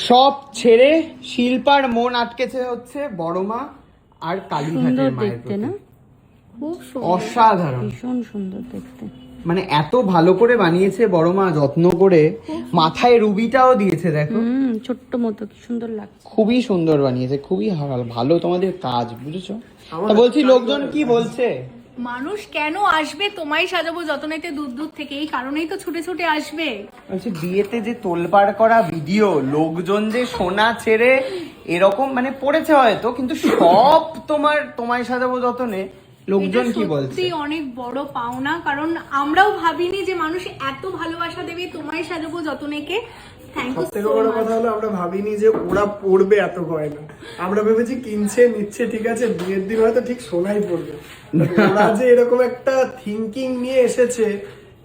সব ছেড়ে শিল্পার মন আটকেছে হচ্ছে বড়মা আর কালীঘাটের মায়ের দেখতে না, খুব সুন্দর, অসাধারণ, ভীষণ সুন্দর দেখতে। মানে এত ভালো করে বানিয়েছে বড়মা, যত্ন করে মাথায় রুবিটাও দিয়েছে দেখো, ছোট্ট মতো কি সুন্দর লাগছে। খুবই সুন্দর বানিয়েছে, খুবই ভালো তোমাদের কাজ, বুঝেছো? তা বলছি লোকজন কি বলছে? মানুষ কেন আসবে তোমায় সাজাবো যতনাইতে দূর দূর থেকে, এই কারণেই তো ছুটে ছুটে আসবে। বলছি বিয়েতে যে তোলপাড় করা ভিডিও, লোকজন যে সোনা ছেড়ে এরকম মানে পড়েছে হয়তো, কিন্তু সব তোমায় সাজাবো যতনে লোকজন কি বলছে? সত্যি অনেক বড় পাওনা, কারণ আমরাও ভাবিনি যে মানুষ এত ভালোবাসা দেবে তোমায় সাজাবো যতনেকে। সবথেকে বড় কথা হলো আমরা ভাবিনি যে ওরা পড়বে এত গয়না। আমরা ভেবেছি কিনছে নিচ্ছে, ঠিক আছে, বিয়ের দিন হয়তো ঠিক সোনাই পড়বে। ওরা যে এরকম একটা থিঙ্কিং নিয়ে এসেছে,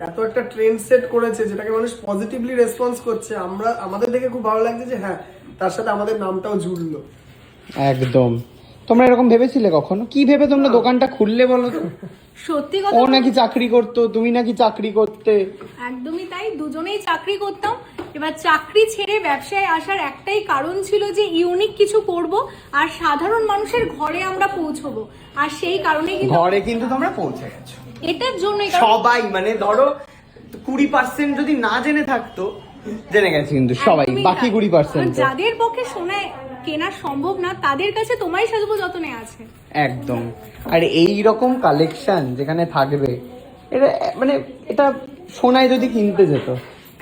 এত একটা ট্রেন্ড সেট করেছে যেটাকে মানুষ পজিটিভলি রেসপন্স করছে, আমাদের দেখে খুব ভালো লাগছে যে হ্যাঁ, তার সাথে আমাদের নামটাও জুড়লো। একদম। তোমরা এরকম ভেবেছিলে কখনো? কি ভেবে তোমরা দোকানটা খুললে বলো তো? সত্যি কথা, ও নাকি চাকরি করতো, তুমি নাকি চাকরি করতে। একদমই তাই, দুজনেই চাকরি করতাম। এবার চাকরি ছেড়ে ব্যবসায় আসার একটাই কারণ ছিল যে ইউনিক কিছু করব আর সাধারণ মানুষের ঘরে আমরা পৌঁছবো, আর সেই কারণে ঘরে কিন্তু তোমরা পৌঁছে গেছো। এটার জন্যই সবাই মানে ধরো 20% যদি না জেনে থাকতো, জেনে গেছে কিন্তু সবাই, বাকি 20%। যাদের পক্ষে সোনা কেনা সম্ভব না তাদের কাছে তোমায় সাজাবো যতনে আছে। একদম। আর এই রকম কালেকশন যেখানে থাকবে, এটা মানে এটা সোনায় যদি কিনতে যেত।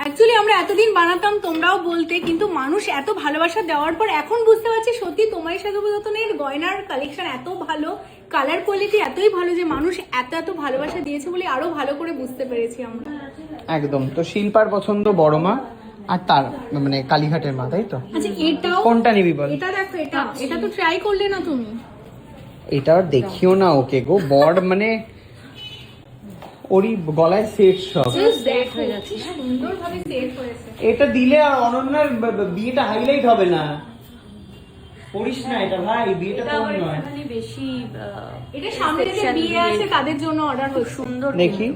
অ্যাকচুয়ালি আমরা এতদিন বানাতাম, তোমরাও বলতে, কিন্তু মানুষ এত ভালোবাসা দেওয়ার পর এখন বুঝতে পারছি সত্যি তোমায় সাজাবো যতনের গয়নার কালেকশন এত ভালো, কালার কোয়ালিটি এতই ভালো যে মানুষ এত ভালোবাসা দিয়েছে বলে আরো ভালো করে বুঝতে পেরেছি আমরা। একদম। তো শিল্পার পছন্দ বড়মা আর তার মানে কালীঘাটের মা, তাই তো? আচ্ছা, এটাও কোনটা নিবি বল? এটা দেখো, এটা তো ট্রাই করলে না তুমি? এটা আর দেখিও না ওকে গো, বড় মানে ওরই গলায় সেট সব সেট হয়ে যাচ্ছে, সুন্দরভাবে সেট হয়েছে। এটা দিলে আর অনন্যার বিয়েটা হাইলাইট হবে না। করিস না এটা ভাই, বিয়েটা কম নয়। বেশি এটা সামনে যে বিয়ে আছে তাদের জন্য অর্ডার হয়েছে। সুন্দর, দেখি,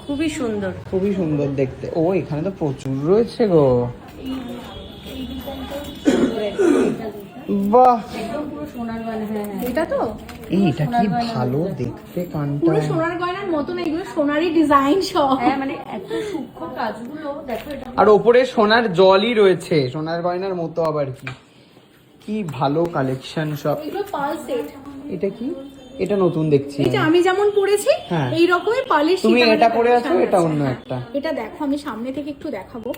খুবই সুন্দর, খুবই সুন্দর দেখতে। ও এখানে তো প্রচুর রয়েছে গো, বাহ, পুরো সোনার গয়না। হ্যাঁ, এটা তো এইটা কি ভালো দেখতে, কানটা পুরো সোনার গয়নার মতো না, এগুলো সোনারই ডিজাইন সব। হ্যাঁ, মানে এত সূক্ষ্ম কাজগুলো দেখো। এটা আর ওপরে সোনার জলই রয়েছে, সোনার গয়নার মতো আবার কি কি ভালো কালেকশন সব। এগুলো পার্ল সেট। এটা কি? এটা নতুন দেখছি এই যে আমি যেমন পরেছি হ্যাঁ। এই রকমই পালিশ। তুমি এটা পরে আছো, এটা অন্য একটা। এটা দেখো, আমি সামনে থেকে একটু দেখাবো।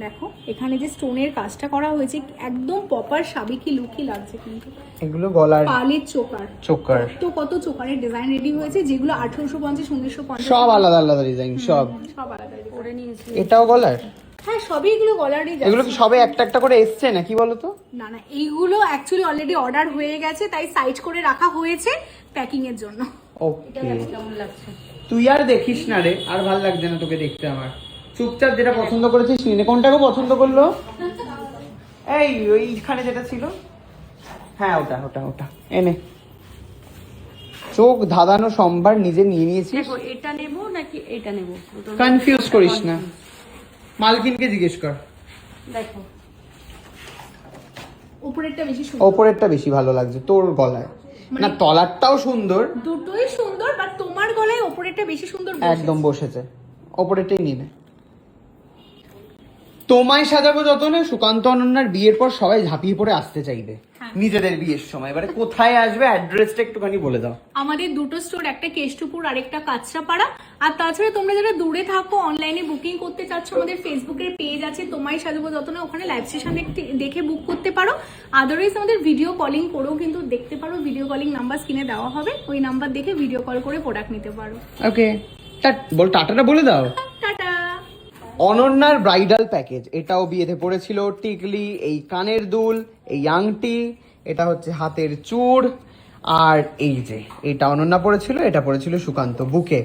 দেখো এখানে যে স্টোনের কাজটা করা হয়েছে, একদম প্রপার সাবিকি লুকই লাগছে। কিন্তু এগুলো গলার পালের চোকার তো কত চোকারের ডিজাইন রেডি হয়েছে, যেগুলো 1850 1950 সব আলাদা আলাদা ডিজাইন, সব আলাদা design। করে নিয়েছি। এটাও গলার? হ্যাঁ, সবই এগুলো গলারই। এগুলো কি সবে একটা একটা করে এসছে নাকি বলো তো? না, এইগুলো অ্যাকচুয়ালি অলরেডি অর্ডার হয়ে গেছে, তাই সাইজ করে রাখা হয়েছে প্যাকিং এর জন্য। ওকে। কেমন লাগছে? তুই আর দেখিস না রে, আর ভাল লাগছে না তোকে দেখতে আমার। চুপচাপ যেটা পছন্দ করেছিস নিনে। কোনটাকে পছন্দ করলো? এই ওইখানে যেটা ছিল, হ্যাঁ ওটা ওটা ওটা এনে। চোখ ধাঁধানো সম্ভার নিজে নিয়ে নিয়েছিস। দেখো, এটা নেব নাকি এটা নেব? কনফিউজ করিস না, মালকিনকে জিজ্ঞেস কর। দেখো, উপরেরটা বেশি সুন্দর, ওপরেরটা বেশি ভালো লাগছে তোর গলায়। না তলারটাও সুন্দর, দুটোই সুন্দর, বাট তোমার গলায় উপরেরটা বেশি সুন্দর একদম বসেছে। ওপরেরটাই নিয়ে নে। তোমায় সাজাবো যতনে সুকান্ত অনন্যার বিয়ের পর সবাই ঝাঁপিয়ে পড়ে আসতে চাইবে নিজেদের বিয়ের সময়। এবারে কোথায় আসবে, অ্যাড্রেসটা একটুখানি বলে দাও। আমাদের দুটো স্টোর, একটা কেষ্টপুর আর একটা কাঁচরাপাড়া। আর তাছাড়া তোমরা যারা দূরে থাকো, অনলাইনে বুকিং করতে চাচ্ছ, আমাদের ফেসবুকের পেজ আছে তোমায় সাজাবো যতনে, ওখানে লাইভ সেশন দেখে বুক করতে পারো। আদারওয়াইজ আমাদের ভিডিও কলিং করেও কিন্তু দেখতে পারো, ভিডিও কলিং নাম্বার স্ক্রিনে দেওয়া হবে, ওই নাম্বার দেখে ভিডিও কল করে প্রোডাক্ট নিতে পারো। ওকে, বল টাটাটা বলে দাও। টাটা। অনন্যার ব্রাইডাল প্যাকেজ, এটাও বিয়েতে পড়েছিল। টিকলি, এই কানের দুল, এই আংটি, এটা হচ্ছে হাতের চূড়, আর এই যে এটা অনন্যা পড়েছিল, এটা পড়েছিল সুকান্ত বুকে,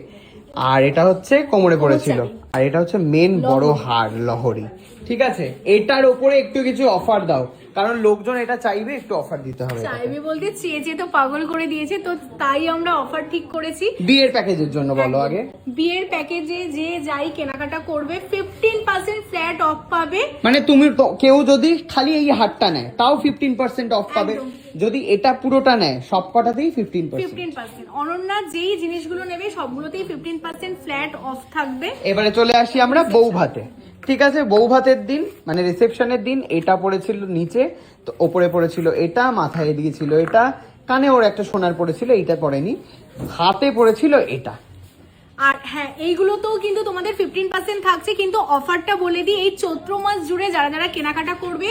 আর এটা হচ্ছে কোমরে পড়েছিল, আর এটা হচ্ছে মেন বড় হার লহরি। ঠিক আছে, এটার ওপরে একটু কিছু অফার দাও, কারণ লোকজন এটা চাইবে, একটু অফার দিতে হবে এটাতে। চাইবে বলতে চেয়ে তো পাগল করে দিয়েছে, তো তাই আমরা অফার ঠিক করেছি। বিয়ের প্যাকেজের জন্য বলো আগে। বিয়ের প্যাকেজে যে যাই কেনাকাটা করবে 15% ফ্ল্যাট অফ পাবে। মানে তুমি কেউ যদি খালি এই হারটা নেয় তাও 15% অফ পাবে, একদম। যদি এটা পুরোটা নেয় সব কটাতেই 15%। 15%। অনন্যা যেই জিনিসগুলো নেবে সবগুলোতেই 15% ফ্ল্যাট অফ থাকবে। এবারে চলে আসি আমরা বউ ভাতে। ঠিক আছে, বউ ভাতের দিন মানে রিসেপশনের দিন এটা পড়েছিল নিচে, তো ওপরে পড়েছিল এটা, মাথায় দিয়েছিল এটা, কানে ওর একটা সোনার পড়েছিল, এইটা পড়েনি, হাতে পড়েছিল এটা। আর হ্যাঁ, এইগুলোতেও কিন্তু তোমাদের 15% থাকছে, কিন্তু অফারটা বলে দিই, এই চৈত্র মাস জুড়ে যারা যারা কেনাকাটা করবে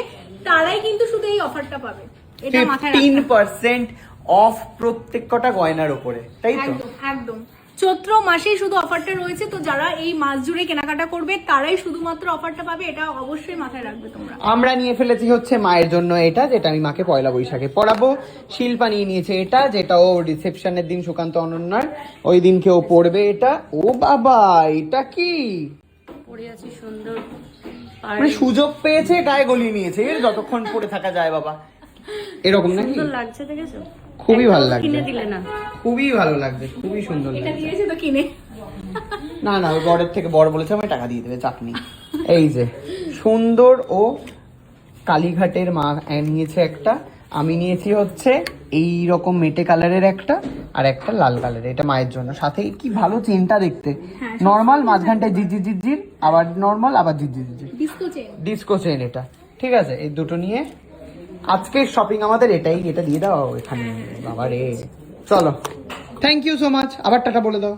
তারাই কিন্তু শুধু এই অফারটা পাবে। এটা মাথায় রাখতে হবে। 15% অফ প্রত্যেক কটা গয়নার উপরে, তাই তো? একদম একদম, চৈত্র মাসেই শুধু অফারটা রয়েছে, তো যারা এই মাস জুড়ে কেনাকাটা করবে তারাই শুধুমাত্র অফারটা পাবে, এটা অবশ্যই মাথায় রাখবে তোমরা। আমরা নিয়ে ফেলেছি হচ্ছে মায়ের জন্য এটা, যেটা আমি মাকে পয়লা বৈশাখে পরাবো। শিল্পা নিয়ে নিয়েছে এটা, যেটা ও রিসেপশনের দিন সুকান্ত অনন্যার ওই দিনকে ও পরবে এটা। ও বাবা, এটা কি পরে আছি সুন্দর। মানে সুযোগ পেয়েছে গায়ে গলিয়ে নিয়েছে, এর যতক্ষণ পরে থাকা যায় বাবা, এরকম নাকি? সুন্দর লাগছে, দেখেছো? খুবই ভালো লাগছে, কিনে দিলে না? খুবই ভালো লাগছে, খুবই সুন্দর এটা লাগছে। দিয়েছে তো কিনে। না না, ওই বরের থেকে বর বলেছে আমি টাকা দিয়ে দেবে, চাপ নেই। এই যে সুন্দর, ও কালীঘাটের মা নিয়েছে একটা, আমি নিয়েছি হচ্ছে এই রকম মেটে কালারের একটা, আর একটা লাল কালারের, এটা মায়ের জন্য। সাথে কি ভালো চেনটা দেখতে, নর্মাল, মাঝখানটায় জিজি জিজির, আবার নর্মাল, আবার জিজি জিজির ডিস্কো চেন। ডিস্কো চেন এটা। ঠিক আছে, এই দুটো নিয়ে আজকের শপিং আমাদের এটাই। এটা দিয়ে দাও এখানে, বাবা রে। চলো, থ্যাংক ইউ সো মাচ, আবার টাটা বলে দাও।